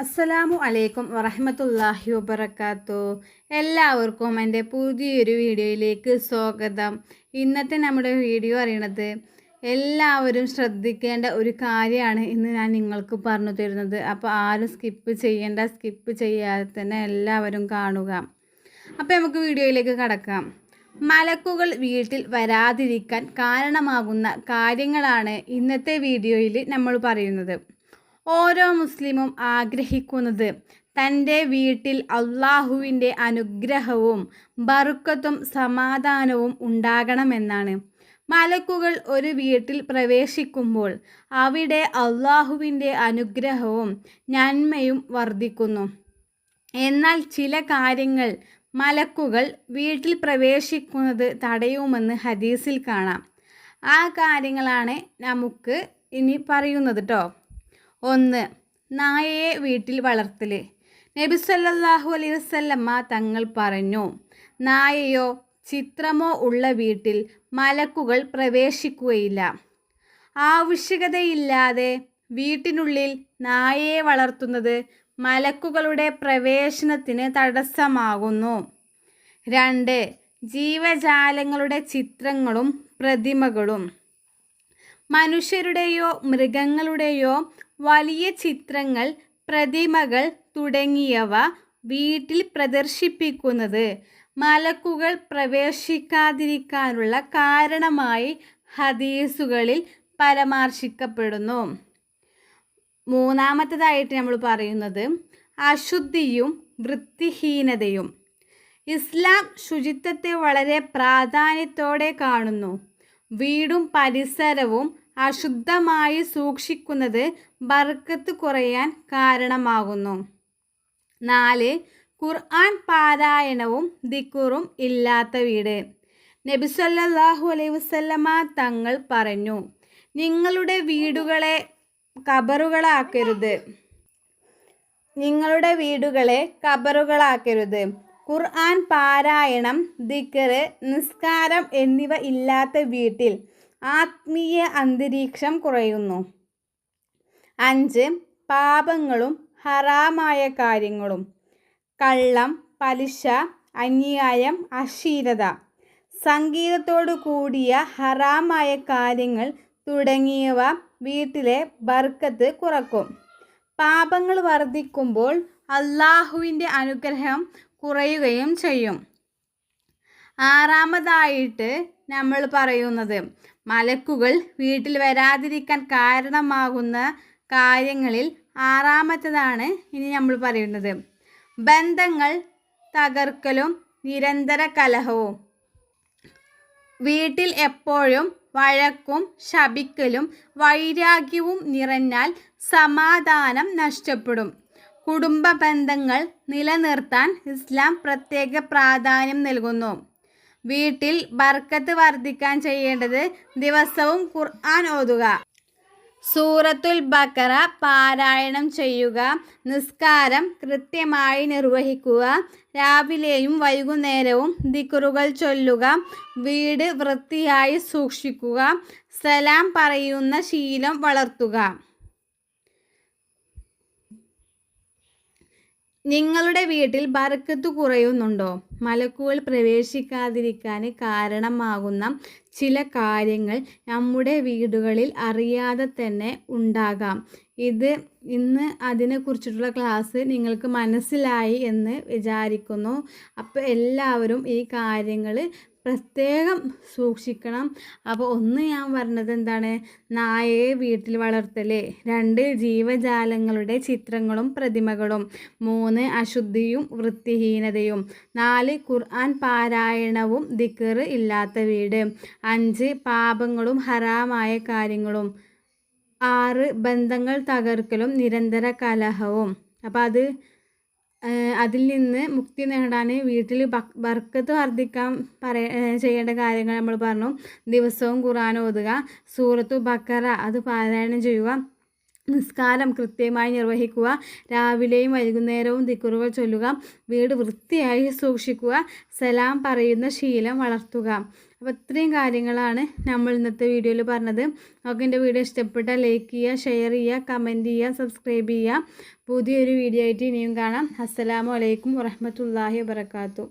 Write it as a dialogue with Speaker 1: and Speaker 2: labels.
Speaker 1: അസ്സലാമു അലൈക്കും വറഹ്മത്തുള്ളാഹി വബറകാത്തു. എല്ലാവർക്കും എൻ്റെ പുതിയൊരു വീഡിയോയിലേക്ക് സ്വാഗതം. ഇന്നത്തെ നമ്മുടെ വീഡിയോ അറിയണത് എല്ലാവരും ശ്രദ്ധിക്കേണ്ട ഒരു കാര്യമാണ് ഇന്ന് ഞാൻ നിങ്ങൾക്ക് പറഞ്ഞു തരുന്നത്. അപ്പോൾ ആരും സ്കിപ്പ് ചെയ്യാതെ തന്നെ എല്ലാവരും കാണുക. അപ്പോൾ നമുക്ക് വീഡിയോയിലേക്ക് കടക്കാം. മലക്കുകൾ വീട്ടിൽ വരാതിരിക്കാൻ കാരണമാകുന്ന കാര്യങ്ങളാണ് ഇന്നത്തെ വീഡിയോയിൽ നമ്മൾ പറയുന്നത്. ഓരോ മുസ്ലിമും ആഗ്രഹിക്കുന്നത് തൻ്റെ വീട്ടിൽ അള്ളാഹുവിൻ്റെ അനുഗ്രഹവും ബർക്കത്തും സമാധാനവും ഉണ്ടാകണമെന്നാണ്. മലക്കുകൾ ഒരു വീട്ടിൽ പ്രവേശിക്കുമ്പോൾ അവിടെ അള്ളാഹുവിൻ്റെ അനുഗ്രഹവും നന്മയും വർദ്ധിക്കുന്നു. എന്നാൽ ചില കാര്യങ്ങൾ മലക്കുകൾ വീട്ടിൽ പ്രവേശിക്കുന്നത് തടയുമെന്ന് ഹദീസിൽ കാണാം. ആ കാര്യങ്ങളാണ് നമുക്ക് ഇനി പറയുന്നത് കേട്ടോ. 1. നായയെ വീട്ടിൽ വളർത്തൽ. നബി സല്ലല്ലാഹു അലൈഹി വസല്ലമ തങ്ങൾ പറഞ്ഞു, നായയോ ചിത്രമോ ഉള്ള വീട്ടിൽ മലക്കുകൾ പ്രവേശിക്കുകയില്ല. ആവശ്യകതയില്ലാതെ വീട്ടിനുള്ളിൽ നായയെ വളർത്തുന്നത് മലക്കുകളുടെ പ്രവേശനത്തിന് തടസ്സമാകുന്നു. 2. ജീവജാലങ്ങളുടെ ചിത്രങ്ങളും പ്രതിമകളും. മനുഷ്യരുടെയോ മൃഗങ്ങളുടെയോ വലിയ ചിത്രങ്ങൾ, പ്രതിമകൾ തുടങ്ങിയവ വീട്ടിൽ പ്രദർശിപ്പിക്കുന്നത് മലക്കുകൾ പ്രവേശിക്കാതിരിക്കാനുള്ള കാരണമായി ഹദീസുകളിൽ പരാമർശിക്കപ്പെടുന്നു. 3. നമ്മൾ പറയുന്നത് അശുദ്ധിയും വൃത്തിഹീനതയും. ഇസ്ലാം ശുചിത്വത്തെ വളരെ പ്രാധാന്യത്തോടെ കാണുന്നു. വീടും പരിസരവും അശുദ്ധമായി സൂക്ഷിക്കുന്നത് ബർക്കത്ത് കുറയാൻ കാരണമാകുന്നു. 4. ഖുർആൻ പാരായണവും ദിക്റും ഇല്ലാത്ത വീട്. നബി സല്ലല്ലാഹു അലൈഹി വസല്ലമ തങ്ങൾ പറഞ്ഞു, നിങ്ങളുടെ വീടുകളെ കബറുകളാക്കരുത്. ഖുർആൻ പാരായണം, ദിക്ർ, നിസ്കാരം എന്നിവ ഇല്ലാത്ത വീട്ടിൽ ആത്മീയ അന്തരീക്ഷം കുറയുന്നു. 5. പാപങ്ങളും ഹറാമായ കാര്യങ്ങളും. കള്ളം, പലിശ, അന്യായം, അശ്ലീലത, സംഗീതത്തോടു കൂടിയ ഹറാമായ കാര്യങ്ങൾ തുടങ്ങിയവ വീട്ടിലെ ബർക്കത്ത് കുറക്കും. പാപങ്ങൾ വർദ്ധിക്കുമ്പോൾ അള്ളാഹുവിൻ്റെ അനുഗ്രഹം കുറയുകയും ചെയ്യും. 6. നമ്മൾ പറയുന്നത് മലക്കുകൾ വീട്ടിൽ വരാതിരിക്കാൻ കാരണമാകുന്ന കാര്യങ്ങളിൽ 6. ഇനി നമ്മൾ പറയുന്നത് ബന്ധങ്ങൾ തകർക്കലും നിരന്തര കലഹവും. വീട്ടിൽ എപ്പോഴും വഴക്കും ശപിക്കലും വൈരാഗ്യവും നിറഞ്ഞാൽ സമാധാനം നഷ്ടപ്പെടും. കുടുംബ ബന്ധങ്ങൾ നിലനിർത്താൻ ഇസ്ലാം പ്രത്യേക പ്രാധാന്യം നൽകുന്നു. വീട്ടിൽ ബർക്കത്ത് വർദ്ധിക്കാൻ ചെയ്യേണ്ടത് ദിവസവും ഖുർആൻ ഓതുക, സൂറത്തുൽ ബഖറ പാരായണം ചെയ്യുക, നിസ്കാരം കൃത്യമായി നിർവഹിക്കുക, രാവിലെയും വൈകുന്നേരവും ദിക്റുകൾ ചൊല്ലുക, വീട് വൃത്തിയായി സൂക്ഷിക്കുക, സലാം പറയുന്ന ശീലം വളർത്തുക. നിങ്ങളുടെ വീട്ടിൽ ബർക്കത്ത് കുറയുന്നുണ്ടോ? മലക്കുകൾ പ്രവേശിക്കാതിരിക്കാൻ കാരണമാകുന്ന ചില കാര്യങ്ങൾ നമ്മുടെ വീടുകളിൽ അറിയാതെ തന്നെ ഉണ്ടാകാം. ഇന്ന് അതിനെക്കുറിച്ചിട്ടുള്ള ക്ലാസ് നിങ്ങൾക്ക് മനസ്സിലായി എന്ന് വിചാരിക്കുന്നു. അപ്പോൾ എല്ലാവരും ഈ കാര്യങ്ങൾ പ്രത്യേകം സൂക്ഷിക്കണം. അപ്പോൾ ഞാൻ പറഞ്ഞത് എന്താണ്? നായയെ വീട്ടിൽ വളർത്തൽ. 2. ജീവജാലങ്ങളുടെ ചിത്രങ്ങളും പ്രതിമകളും. 3. അശുദ്ധിയും വൃത്തിഹീനതയും. 4. ഖുർആൻ പാരായണവും ദിക്ർ ഇല്ലാത്ത വീട്. 5. പാപങ്ങളും ഹറാമായ കാര്യങ്ങളും. 6. ബന്ധങ്ങൾ തകർക്കലും നിരന്തര കലഹവും. അപ്പോൾ അതിൽ നിന്ന് മുക്തി നേടാൻ വീട്ടിൽ ബർക്കത്ത് വർദ്ധിക്കാൻ ചെയ്യേണ്ട കാര്യങ്ങൾ നമ്മൾ പറഞ്ഞു. ദിവസവും ഖുർആൻ ഓതുക, സൂറത്തു ബഖറ അത് പാരായണം ചെയ്യുക, നിസ്കാരം കൃത്യമായി നിർവഹിക്കുക, രാവിലെയും വൈകുന്നേരവും ദിക്റുകൾ ചൊല്ലുക, വീട് വൃത്തിയായി സൂക്ഷിക്കുക, സലാം പറയുന്ന ശീലം വളർത്തുക. അപ്പോൾ ഇത്രയും കാര്യങ്ങളാണ് നമ്മൾ ഇന്നത്തെ വീഡിയോയിൽ പറഞ്ഞത്. നമുക്ക് എൻ്റെ വീഡിയോ ഇഷ്ടപ്പെട്ടാൽ ലൈക്ക് ചെയ്യുക, ഷെയർ ചെയ്യുക, കമൻറ്റ് ചെയ്യുക, സബ്സ്ക്രൈബ് ചെയ്യുക. പുതിയൊരു വീഡിയോ ആയിട്ട് ഇനിയും കാണാം. അസ്സലാമു അലൈക്കും വറഹ്മത്തുള്ളാഹി വബറകാതുഹു.